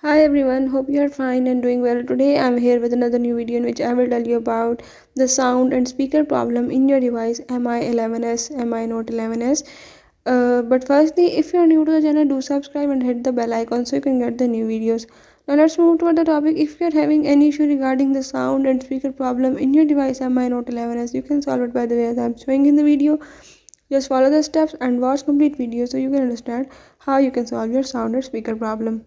Hi everyone, hope you are fine and doing well. Today I'm here with another new video in which I will tell you about the sound and speaker problem in your device Mi 11s, Mi Note 11s. But firstly, if you are new to the channel, do subscribe and hit the bell icon so you can get the new videos. Now let's move toward the topic. If you are having any issue regarding the sound and speaker problem in your device Mi Note 11s, you can solve it by the way as I'm showing in the video. Just follow the steps and watch complete video so you can understand how you can solve your sound or speaker problem.